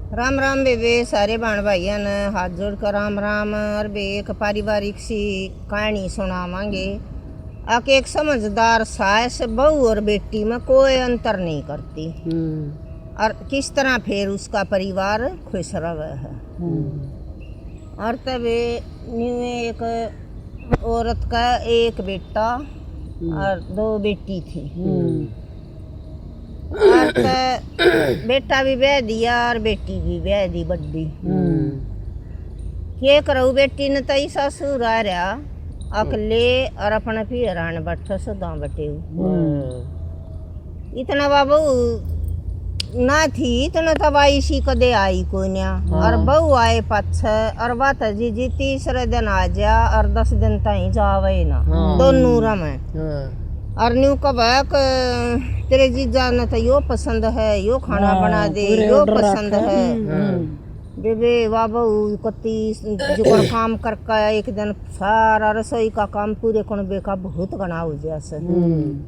राम राम बेबे सारे बाण भाइयों ने हाथ जोड़कर राम राम। और बे एक पारिवारिक सी कहानी सुनावांगे। आके एक समझदार सास बहू और बेटी में कोई अंतर नहीं करती और किस तरह फिर उसका परिवार खुश रहे है। और तब एक औरत का एक बेटा और दो बेटी थी। और बेटा भी ब्याह दिया और बेटी भी ब्याह दी बड्डी। ये करो बेटी ने तई ससुर आ रहा अकले और अपने पियरान बैठ सदा बटे इतना बाबू ना थी इतना तब आई सी कदे आई कोई ना। और बहू आए पाछ और बात जी तीसरे दिन आ जा और 10 दिन तई जावे ना दोनों रम और न्यू कब तेरे जीजा ने तो यो पसंद है यो खाना बना दे यो पसंद है बेबे बाबू कति जो काम करके एक दिन सारा रसोई का काम पूरे कुनबे का बहुत गना हो जैसे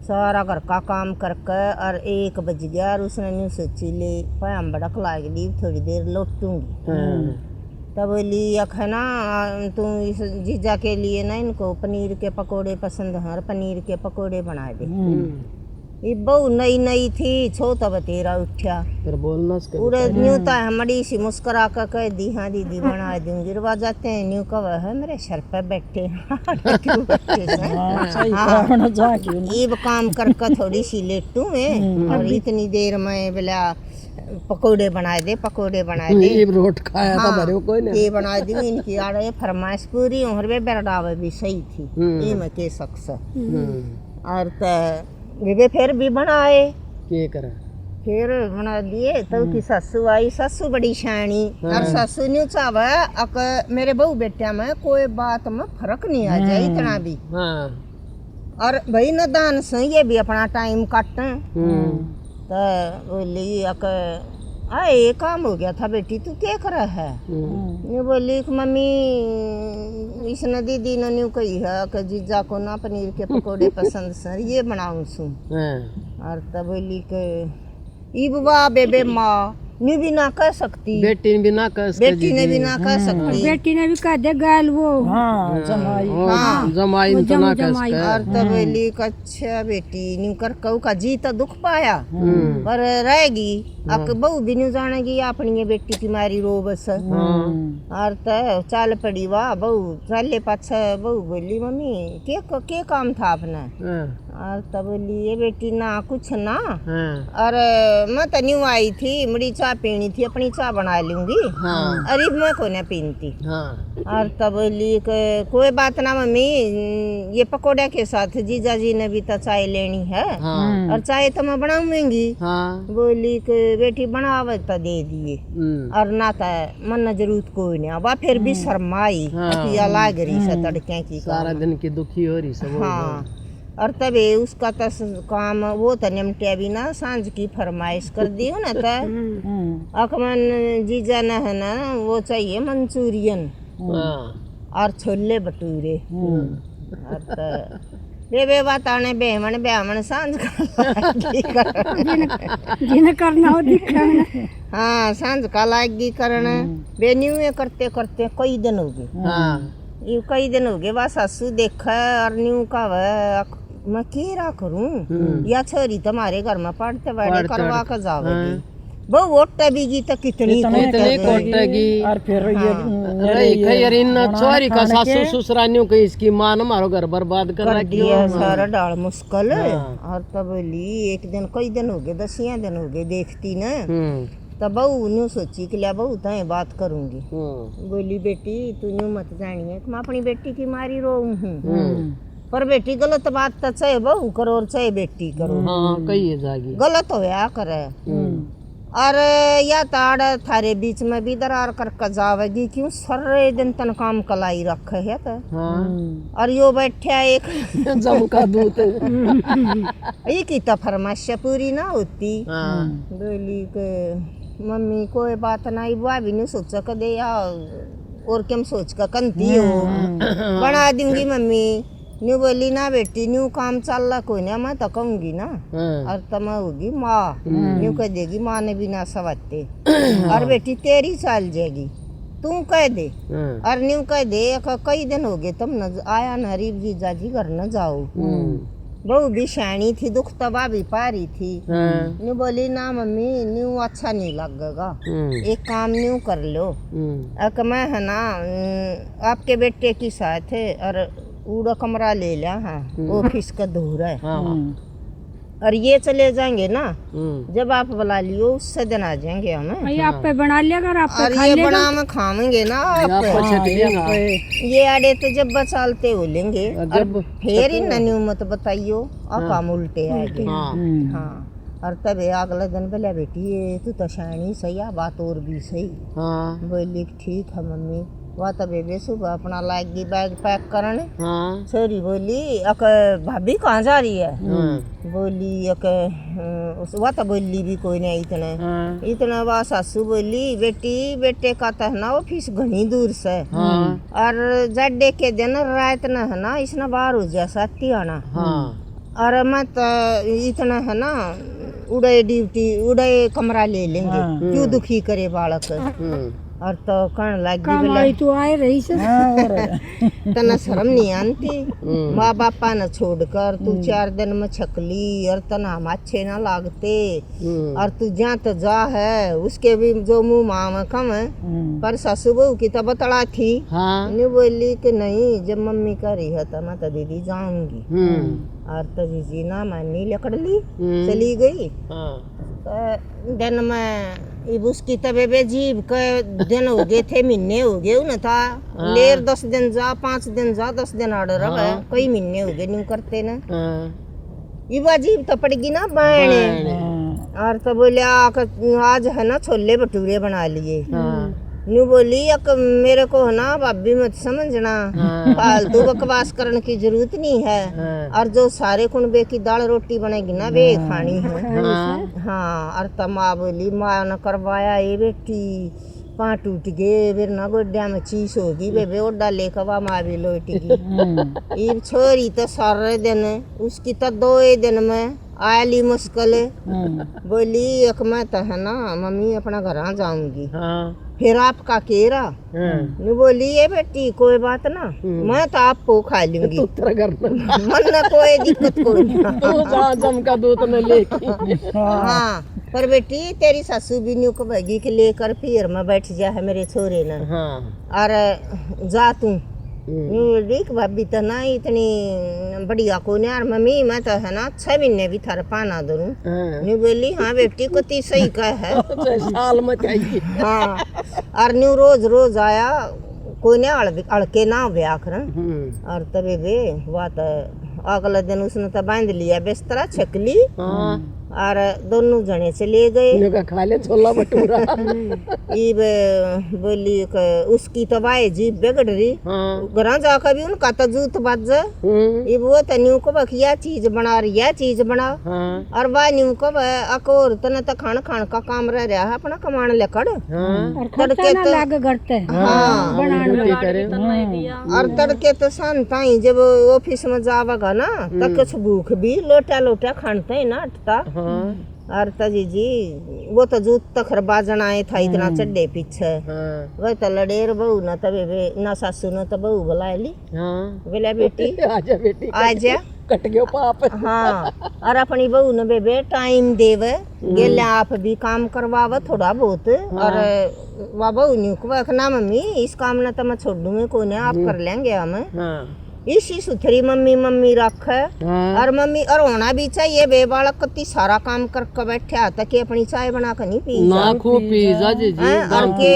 सारा घर का काम करके और 1 बज गया और उसने न्यू सोची ले पाम बड़क लाग ली थोड़ी देर लौटूंगी। तब बोली है ना तू इस जीजा के लिए ना इनको पनीर के पकोड़े पसंद हैं और पनीर के पकोड़े बना दे। ये बहू नई नई थी छो तब तेरा उठा फिर बोलना पूरे न्यू तो हमारी सी मुस्कुरा कर कह दी हाँ दीदी बना दूंगी। रवा जाते हैं न्यू कब है मेरे सर पे बैठे ये काम करके थोड़ी सी लेटू है और इतनी देर में बोला पकोड़े बनाए दे पकोड़े बनाए दे रोट खाया था भरे कोई नहीं ये बना दी इनकी आड़ फरमाइश पूरी और वे बेरडावे भी सही थी ये मैं के शख्स और बेबे फिर भी बनाए के करा फिर बना दिए तो की ससु आई ससु बड़ी शानी और ससु ने चावा अक मेरे बहू बेटिया में कोई बात में फर्क नहीं आ जाए इतना भी और भाई न दान से ये भी अपना टाइम काटे तो बोली अक आए काम हो गया था बेटी तू क्या कर रहा है। ये बोली मम्मी इसने दीदी ने न्यू कही है कि जीजा को ना पनीर के पकोड़े पसंद सर ये बनाऊं सू। और तब बोली कि इब वाह बेबे माँ नी भी ना कह सकती बेटी ने भी ना कह सकती बेटी ने भी ना कह सकती बेटी ने भी कह दे गाल वो जमाई तो ना कह सकती। और तब बोली अच्छा बेटी न्यू कर कहू का जी तो दुख पाया पर रहेगी अब बहू भी नहीं जानेगी अपनी ये बेटी की मारी रो बस। और तो चाल पड़ी वाह बहू चाले पाछा बहू बोली मम्मी के काम था अपना। और तब बोली ये बेटी ना कुछ ना और मैं तो न्यू आई थी मुड़ी चाय पीनी थी अपनी चाय बना लूंगी अरे मैं को ना पीनती। और तब बोली कोई बात ना मम्मी ये पकोड़े के साथ जीजा जी ने भी तो चाय लेनी है और चाय तो मैं बनाऊंगी। बोली कि बेटी बनावे तो दे दिए और ना तो मन जरूरत कोई नहीं अब फिर भी शर्माई लाग रही से तड़के की सारा दिन की दुखी हो रही सब। हाँ और तब उसका तो काम वो तो निमटिया भी ना सांझ की फरमाइश कर दी हो ना तो अकमन जीजा न है ना वो चाहिए मंचूरियन और छोले भटूरे। और बेबे बताने बेमन बेमन सांझ का जिन करना हो दिखा हाँ सांझ का लागी करना बेन्यू करते करते कई दिन हो गए ये कई दिन हो गए बस सासू देखा और न्यू का मैं केरा करूं या छोरी तुम्हारे घर में पढ़ते बड़े करवा कर जाओगी वो वोट भी तो कितनी कोटेगी और फिर ये इन छोरी का सासू ससुरानियों की इसकी मां न मारो घर बर्बाद कर रखी है सारा डाल मुश्किल। और तब बोली एक दिन कई दिन हो गए 10 दिन हो गए देखती ना तब बहू न्यू सोची कि लिया बहू तो बात करूंगी। बोली बेटी तू न्यू मत जानी है मैं अपनी बेटी की मारी रो हूँ पर बेटी गलत बात तो चाहे बहू करो और चाहे बेटी करो कही जागी गलत हो या करे और या ताड़ थारे बीच में भी दरार करके जावेगी क्यों सारे दिन तन काम कलाई रखे है तो और यो बैठा एक जमका दूत ये की तो फरमाइश पूरी ना होती। बोली के मम्मी कोई बात नहीं बुआ भी नहीं सोचा कदे या और क्या सोच का कंती हो बना दूंगी मम्मी न्यू बोली ना बेटी न्यू काम चल रहा कोई ना मैं तो कहूंगी ना और तम होगी माँ न्यू कह देगी माँ ने भी ना सवाते और बेटी तेरी चाल जाएगी तू कह दे और न्यू कह दे कई दिन हो गए तुम न आया ना रीब जीजा जी घर न जाओ बहू भी शानी थी दुख तबा भी पारी थी न्यू बोली ना मम्मी न्यू अच्छा नहीं लगेगा एक काम न्यू कर लो अक मैं है ना आपके बेटे की साथ है और पूरा कमरा ले लिया हाँ ऑफिस का दूर है और ये चले जाएंगे ना जब आप बुला लियो उससे दिन आ जाएंगे हमें आप पे बना लिया कर आप और ये बना में खाएंगे ना आप ये आड़े तो जब बचालते हो लेंगे और फिर इन न्यू मत बताइयो आप काम उल्टे आएंगे हाँ और तब अगले दिन बोला बेटी ये तू तो शानी सही है बात और भी सही बोली ठीक है मम्मी वह तो बेबे सुबह अपना लाएगी बैग पैक करने छोरी बोली अक भाभी कहाँ जा रही है बोली अक वह तो बोली भी कोई नहीं इतना वह सासू बोली बेटी बेटे का तो है ना ऑफिस घनी दूर से और जड्डे के दिन रात न है ना इसने बाहर हो जा सकती आना और मैं तो इतना है ना उड़े ड्यूटी उड़े कमरा ले लेंगे क्यों दुखी करे बालक और तो कण लगी तू आए रही से तना शर्म नहीं आती माँ बापा न छोड़कर तू 4 दिन में छकली और तना हम अच्छे ना लागते और तू जहाँ तो जा है उसके भी जो मुँह माँ में कम है पर सासू बहू की तो बतड़ा थी नहीं बोली कि नहीं जब मम्मी कर रही है तो मैं तो दीदी जाऊंगी और तो जीजी ना मानी लकड़ ली चली गई दिन में उसकी तबे जीव के दिन हो गए थे महीने हो गए न था लेर 10 दिन जा 5 दिन जा 10 दिन आड़े रहा कई महीने हो गए न्यू करते न ये जीव तो पड़ेगी ना बाणे और तो बोले आज है ना छोले भटूरे बना लिए न्यू बोली अक मेरे को है ना भाभी मत समझना फालतू बकवास करने की जरूरत नहीं है और जो सारे कुनबे की दाल रोटी बनेगी ना वे खानी है हाँ और तो माँ बोली माँ ने करवाया ये बेटी पाँ टूट गए फिर ना गोड्या में चीज होगी बेबे ओडा लेकर वा माँ भी लौटेगी ये छोरी तो सारे दिन उसकी तो 2 दिन में आयली मुश्किल बोली एक मैं तो है ना मम्मी अपना घर जाऊंगी फिर आपका केरा नहीं बोली ये बेटी कोई बात ना मैं तो आपको खा लूंगी मन न कोई दिक्कत कोई हाँ पर बेटी तेरी सासू भी न्यू को भगी के लेकर फिर मैं बैठ जा है मेरे छोरे ने और जा तू देख भाभी तो ना इतनी बढ़िया को यार मम्मी मैं तो है ना 6 महीने भी थारा पाना दूँ न्यू बोली हाँ बेटी को ती सही का है साल में चाहिए हाँ और न्यू रोज रोज आया कोई ने अड़के ना ब्याह कर और तबे वे बात अगले दिन उसने तो बांध लिया बिस्तरा छकली और दोनों जने चले गए खा ले छोला भटूरा बोली उसकी तो वाई जीप बिगड़ रही घर जाकर भी उनका तो जूत बज ये वो तो न्यू को बखिया चीज बना रही है चीज बना और वह न्यू को अकोर तो न तो खान खान का काम रह रहा है अपना कमान लकड़ तड़के तो हाँ और तड़के तो शांता ही जब ऑफिस में जावेगा ना तो कुछ भूख भी लोटा लोटा खानते ही ना हटता और जी वो तो जूत तक बाजन आए था इतना चड्डे पीछे वह तो लड़ेर बहू न तबे ना सासू न तो बहू बुला ली बोला बेटी आजा कट गयो पाप हाँ और अपनी बहू ने बेबे टाइम देवे गेले आप भी काम करवावे थोड़ा बहुत और वह बहू न्यू को ना मम्मी इस काम ने तो मैं छोड़ दूंगी कोई नहीं आप कर लेंगे हम इसी सुथरी मम्मी मम्मी रख और मम्मी और होना भी चाहिए बे बालक कति सारा काम करके बैठे आता कि अपनी चाय बना कर नहीं पी ना खूब पी जा जी और के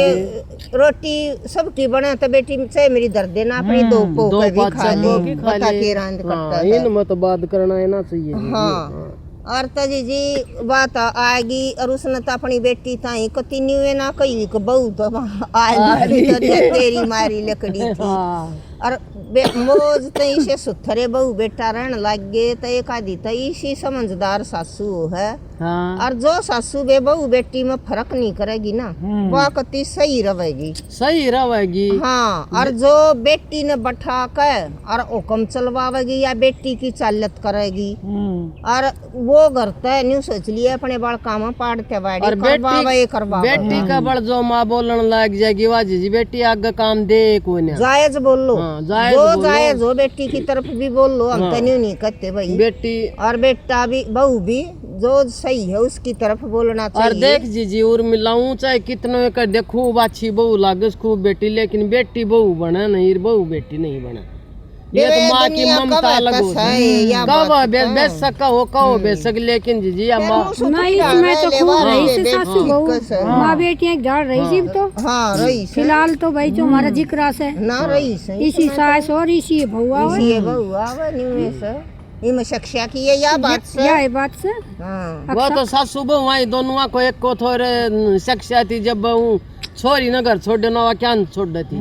रोटी सबकी बना तो बेटी चाहे मेरी दर्द देना अपनी 2 पोक भी खा ले बता के रांद करता है इन मत बात करना है ना चाहिए हाँ और तजी जी बात आएगी और उसने तो अपनी बेटी ताई कति न्यूए ना कही कि बहू तो आएगी तेरी मारी लकड़ी थी और मोज तो इसे सुथरे बहू बेटा रहने लग गए तो एक आधी तो इसी समझदार सासू है हाँ और जो सासू बे बहू बेटी में फर्क नहीं करेगी ना वो कति सही रहेगी। सही रहेगी। हाँ, और जो बेटी ने बैठा कर और हुक्म चलवावेगी या बेटी की चालत करेगी और वो घर तय न्यू सोच लिया अपने बाल काम पाड़ते बाड़ी और बेटी का बड़ जो माँ बोलन लग जाएगी वाजी जी बेटी आगे काम दे कोई ना जायज बोल लो। हाँ, जायज जो बोलो। जायज हो बेटी की तरफ भी बोल लो, हम तो न्यू नहीं कहते भाई। बेटी और बेटा भी बहू भी जो सही है उसकी तरफ बोलना और चाहिए। देख जीजी और मिलाऊं चाहे कितने का देखो बाछी बहू लागे खूब बेटी लेकिन बेटी बहू बने नहीं बहू बेटी नहीं बने। ये तो माँ की ममता अलग हो कब बेशक हो कहो बेशक लेकिन जीजी या माँ नहीं इसमें तो खूब रही से सासू बहू माँ बेटियां गाड़ रही थी तो हाँ रही फिलहाल तो भाई जो हमारा जिक्र से ना रही इसी सास और इसी बहुआ ये बहू आवे न्यू में से इम शिक्षा की है या बात से या बात से हाँ वो तो सासू बहू आई दोनों को एक को थोड़े शिक्षा थी जब बहू छोरी नगर छोड़ देना क्या छोड़ देती